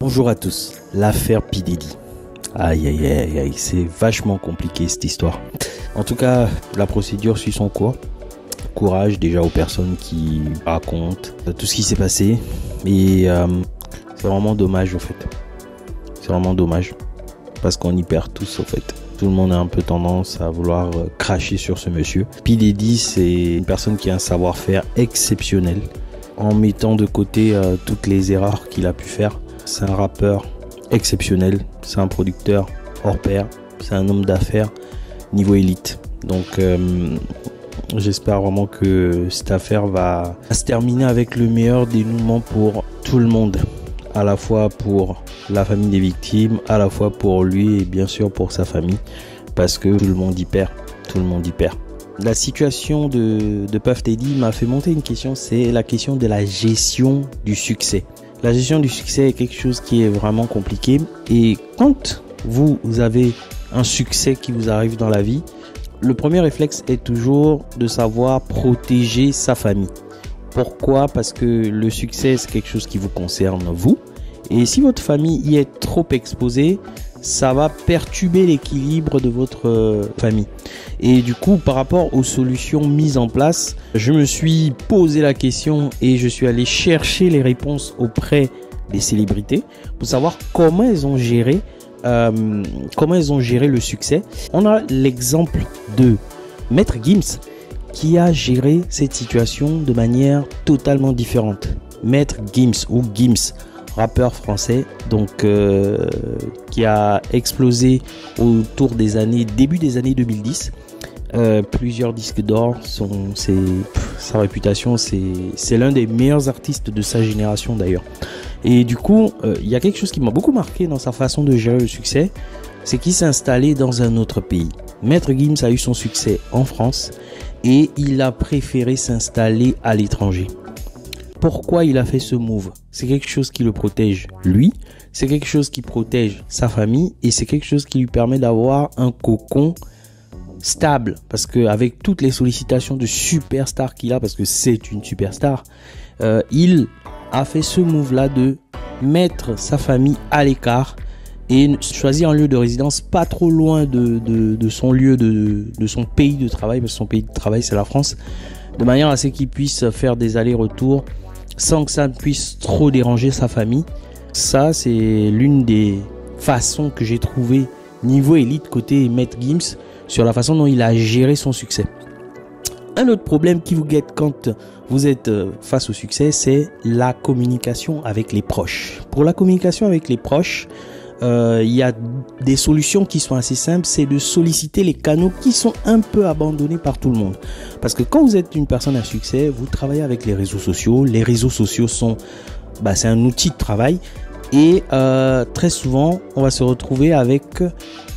Bonjour à tous, l'affaire P. Diddy. Aïe aïe aïe aïe, c'est vachement compliqué cette histoire. En tout cas, la procédure suit son cours. Courage déjà aux personnes qui racontent tout ce qui s'est passé. Et c'est vraiment dommage au fait. C'est vraiment dommage. Parce qu'on y perd tous au fait. Tout le monde a un peu tendance à vouloir cracher sur ce monsieur. P. Diddy, c'est une personne qui a un savoir-faire exceptionnel. En mettant de côté toutes les erreurs qu'il a pu faire. C'est un rappeur exceptionnel. C'est un producteur hors pair. C'est un homme d'affaires niveau élite. Donc j'espère vraiment que cette affaire va se terminer avec le meilleur dénouement pour tout le monde. À la fois pour la famille des victimes, à la fois pour lui et bien sûr pour sa famille. Parce que tout le monde y perd. Tout le monde y perd. La situation de Puff Daddy m'a fait monter une question. C'est la question de la gestion du succès. La gestion du succès est quelque chose qui est vraiment compliqué. Et quand vous avez un succès qui vous arrive dans la vie, le premier réflexe est toujours de savoir protéger sa famille. Pourquoi? Parce que le succès, c'est quelque chose qui vous concerne vous. Et si votre famille y est trop exposée, ça va perturber l'équilibre de votre famille. Et du coup, par rapport aux solutions mises en place, je me suis posé la question et je suis allé chercher les réponses auprès des célébrités pour savoir comment elles ont géré le succès. On a l'exemple de Maître Gims qui a géré cette situation de manière totalement différente. Maître Gims ou Gims, rappeur français, donc qui a explosé autour des début des années 2010. Plusieurs disques d'or, sa réputation, c'est l'un des meilleurs artistes de sa génération d'ailleurs. Et du coup, il y a quelque chose qui m'a beaucoup marqué dans sa façon de gérer le succès, c'est qu'il s'est installé dans un autre pays. Maître Gims a eu son succès en France et il a préféré s'installer à l'étranger. Pourquoi il a fait ce move? C'est quelque chose qui le protège lui, c'est quelque chose qui protège sa famille et c'est quelque chose qui lui permet d'avoir un cocon stable. Parce qu'avec toutes les sollicitations de superstar qu'il a, parce que c'est une superstar, il a fait ce move là de mettre sa famille à l'écart et choisir un lieu de résidence pas trop loin de son lieu de son pays de travail, parce que son pays de travail c'est la France, de manière à ce qu'il puisse faire des allers-retours sans que ça ne puisse trop déranger sa famille. Ça, c'est l'une des façons que j'ai trouvé niveau élite côté Maître Gims sur la façon dont il a géré son succès. Un autre problème qui vous guette quand vous êtes face au succès, c'est la communication avec les proches. Pour la communication avec les proches, il y a des solutions qui sont assez simples, c'est de solliciter les canaux qui sont un peu abandonnés par tout le monde. Parce que quand vous êtes une personne à succès, vous travaillez avec les réseaux sociaux. Les réseaux sociaux c'est un outil de travail. Et très souvent, on va se retrouver avec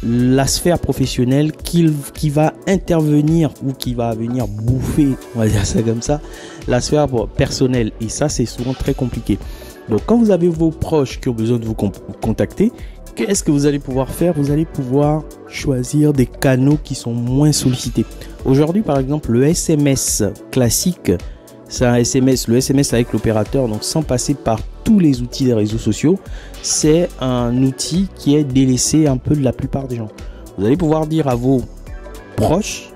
la sphère professionnelle qui va intervenir ou qui va venir bouffer, on va dire ça comme ça, la sphère personnelle. Et ça, c'est souvent très compliqué. Donc, quand vous avez vos proches qui ont besoin de vous contacter, qu'est-ce que vous allez pouvoir faire? Vous allez pouvoir choisir des canaux qui sont moins sollicités. Aujourd'hui, par exemple, le SMS classique, c'est un SMS, le SMS avec l'opérateur, donc sans passer par tous les outils des réseaux sociaux, c'est un outil qui est délaissé un peu de la plupart des gens. Vous allez pouvoir dire à vos proches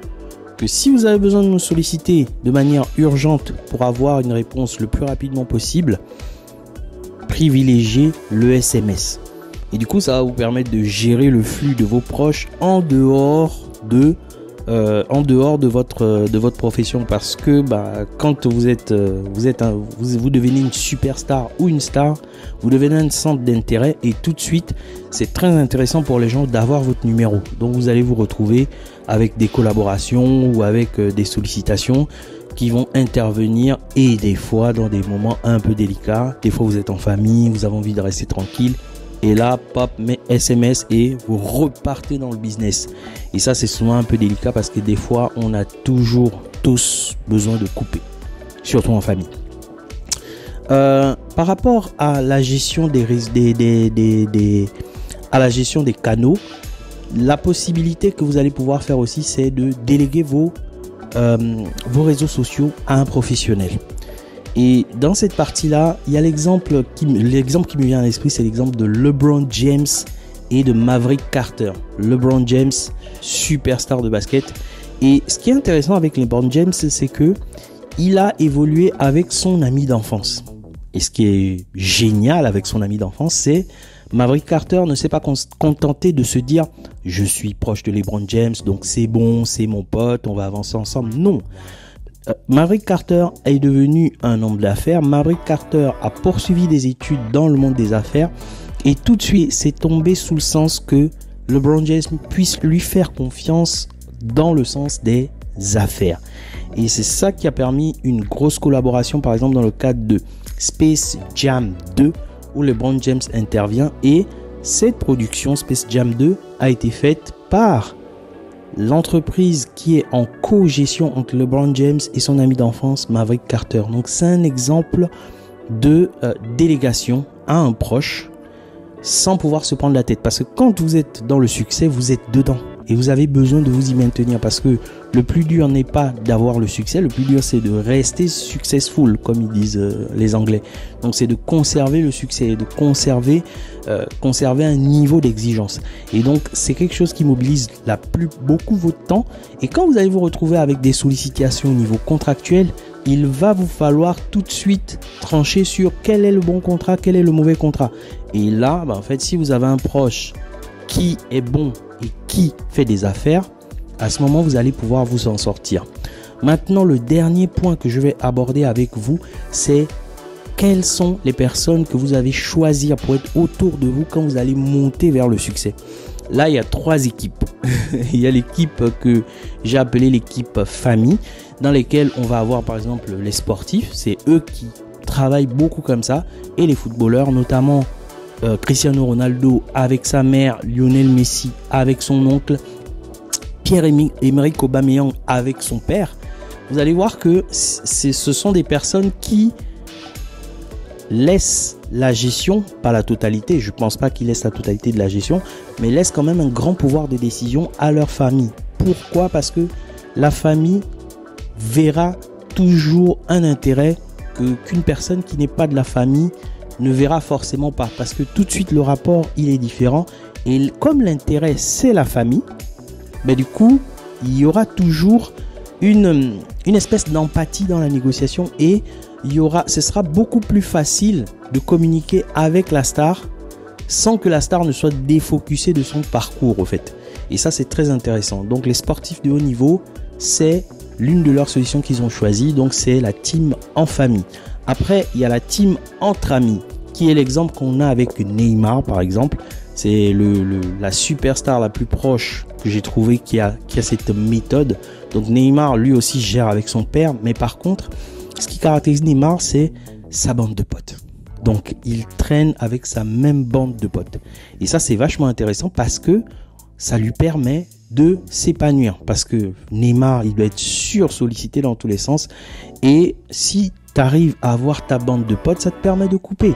que si vous avez besoin de nous solliciter de manière urgente pour avoir une réponse le plus rapidement possible, privilégiez le SMS. Et du coup, ça va vous permettre de gérer le flux de vos proches en dehors de votre profession, parce que quand vous devenez une superstar ou une star, vous devenez un centre d'intérêt et tout de suite c'est très intéressant pour les gens d'avoir votre numéro. Donc vous allez vous retrouver avec des collaborations ou avec des sollicitations qui vont intervenir, et des fois dans des moments un peu délicats. Des fois vous êtes en famille, vous avez envie de rester tranquille. Et là, pop, mais SMS et vous repartez dans le business. Et ça, c'est souvent un peu délicat parce que des fois, on a toujours tous besoin de couper, surtout en famille. Par rapport à la gestion à la gestion des canaux, la possibilité que vous allez pouvoir faire aussi, c'est de déléguer vos réseaux sociaux à un professionnel. Et dans cette partie-là, il y a l'exemple qui me vient à l'esprit, c'est l'exemple de LeBron James et de Maverick Carter. LeBron James, superstar de basket. Et ce qui est intéressant avec LeBron James, c'est que il a évolué avec son ami d'enfance. Et ce qui est génial avec son ami d'enfance, c'est Maverick Carter ne s'est pas contenté de se dire « Je suis proche de LeBron James, donc c'est bon, c'est mon pote, on va avancer ensemble. » Non. Maverick Carter est devenu un homme d'affaires. Maverick Carter a poursuivi des études dans le monde des affaires. Et tout de suite, c'est tombé sous le sens que LeBron James puisse lui faire confiance dans le sens des affaires. Et c'est ça qui a permis une grosse collaboration, par exemple dans le cadre de Space Jam 2, où LeBron James intervient. Et cette production Space Jam 2 a été faite par l'entreprise qui est en co-gestion entre LeBron James et son ami d'enfance Maverick Carter. Donc c'est un exemple de délégation à un proche sans pouvoir se prendre la tête. Parce que quand vous êtes dans le succès, vous êtes dedans. Et vous avez besoin de vous y maintenir. Parce que le plus dur n'est pas d'avoir le succès. Le plus dur, c'est de rester successful, comme ils disent les Anglais. Donc c'est de conserver le succès, de conserver un niveau d'exigence. Et donc c'est quelque chose qui mobilise beaucoup votre temps. Et quand vous allez vous retrouver avec des sollicitations au niveau contractuel, il va vous falloir tout de suite trancher sur quel est le bon contrat, quel est le mauvais contrat. Et là, en fait, si vous avez un proche qui est bon et qui fait des affaires, à ce moment, vous allez pouvoir vous en sortir. Maintenant, le dernier point que je vais aborder avec vous, c'est quelles sont les personnes que vous avez choisir pour être autour de vous quand vous allez monter vers le succès. Là, il y a 3 équipes. Il y a l'équipe que j'ai appelée l'équipe famille, dans lesquelles on va avoir par exemple les sportifs. C'est eux qui travaillent beaucoup comme ça. Et les footballeurs, notamment Cristiano Ronaldo avec sa mère, Lionel Messi avec son oncle, Pierre-Emerick Aubameyang avec son père. Vous allez voir que ce sont des personnes qui laissent la gestion, pas la totalité, je ne pense pas qu'ils laissent la totalité de la gestion, mais laissent quand même un grand pouvoir de décision à leur famille. Pourquoi? Parce que la famille verra toujours un intérêt qu'une personne qui n'est pas de la famille ne verra forcément pas, parce que tout de suite le rapport il est différent. Et comme l'intérêt c'est la famille, ben du coup il y aura toujours une espèce d'empathie dans la négociation, et ce sera beaucoup plus facile de communiquer avec la star sans que la star ne soit défocusée de son parcours au fait. Et ça c'est très intéressant. Donc les sportifs de haut niveau, c'est l'une de leurs solutions qu'ils ont choisies. Donc c'est la team en famille. Après il y a la team entre amis, qui est l'exemple qu'on a avec Neymar par exemple. C'est la superstar la plus proche que j'ai trouvé qui a cette méthode. Donc Neymar lui aussi gère avec son père, mais par contre ce qui caractérise Neymar, c'est sa bande de potes. Donc il traîne avec sa même bande de potes. Et ça c'est vachement intéressant parce que ça lui permet de s'épanouir. Parce que Neymar, il doit être sursollicité dans tous les sens. Et si tu arrives à avoir ta bande de potes, ça te permet de couper.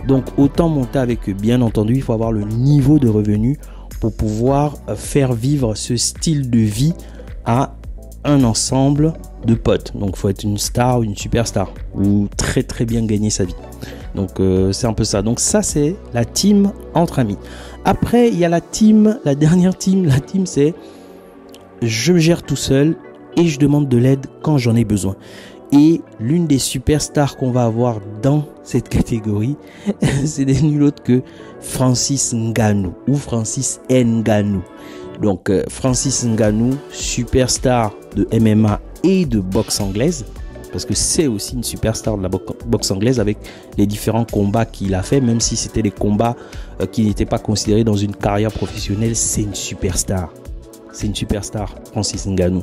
Donc autant monter avec eux. Bien entendu, il faut avoir le niveau de revenu pour pouvoir faire vivre ce style de vie à un ensemble de potes. Donc il faut être une star ou une superstar ou très très bien gagner sa vie. Donc c'est un peu ça. Donc ça c'est la team entre amis. Après il y a la dernière team. La team c'est je me gère tout seul et je demande de l'aide quand j'en ai besoin. Et l'une des superstars qu'on va avoir dans cette catégorie, c'est nul autre que Francis Ngannou ou Francis Ngannou. Donc Francis Ngannou, superstar de MMA et de boxe anglaise, parce que c'est aussi une superstar de la boxe anglaise avec les différents combats qu'il a fait, même si c'était des combats qui n'étaient pas considérés dans une carrière professionnelle, c'est une superstar. C'est une superstar, Francis Ngannou.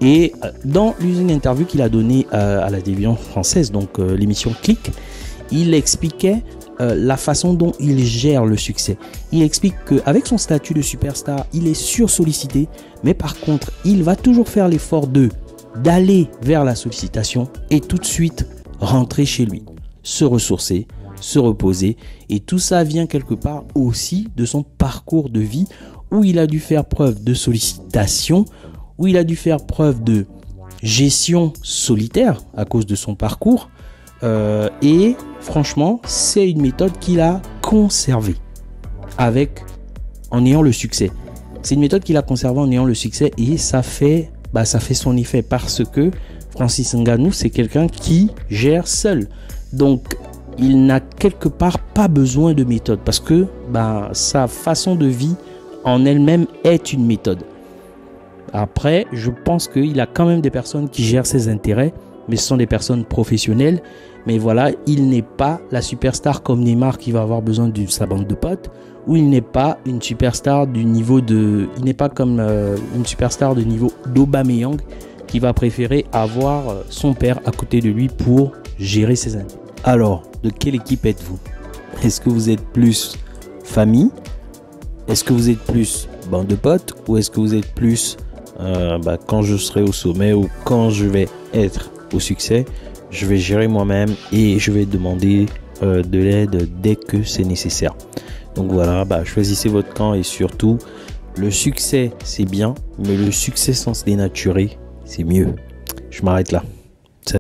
Et dans une interview qu'il a donnée à la télévision française, donc l'émission Click, il expliquait la façon dont il gère le succès. Il explique qu'avec son statut de superstar, il est sursollicité, mais par contre, il va toujours faire l'effort d'aller vers la sollicitation et tout de suite rentrer chez lui, se ressourcer, se reposer. Et tout ça vient quelque part aussi de son parcours de vie où il a dû faire preuve de sollicitation, où il a dû faire preuve de gestion solitaire à cause de son parcours, Et franchement, c'est une méthode qu'il a conservée en ayant le succès. C'est une méthode qu'il a conservée en ayant le succès et ça fait son effet parce que Francis Ngannou, c'est quelqu'un qui gère seul. Donc, il n'a quelque part pas besoin de méthode parce que sa façon de vie en elle-même est une méthode. Après, je pense qu'il a quand même des personnes qui gèrent ses intérêts, mais ce sont des personnes professionnelles. Mais voilà, il n'est pas la superstar comme Neymar qui va avoir besoin de sa bande de potes, ou il n'est pas une superstar du niveau de... Il n'est pas comme une superstar de niveau d'Aubameyang qui va préférer avoir son père à côté de lui pour gérer ses intérêts. Alors, de quelle équipe êtes-vous? Est-ce que vous êtes plus famille? Est-ce que vous êtes plus bande de potes? Ou est-ce que vous êtes plus quand je serai au sommet ou quand je vais être au succès, je vais gérer moi-même et je vais demander de l'aide dès que c'est nécessaire. Donc voilà, choisissez votre camp et surtout, le succès c'est bien, mais le succès sans se dénaturer, c'est mieux. Je m'arrête là.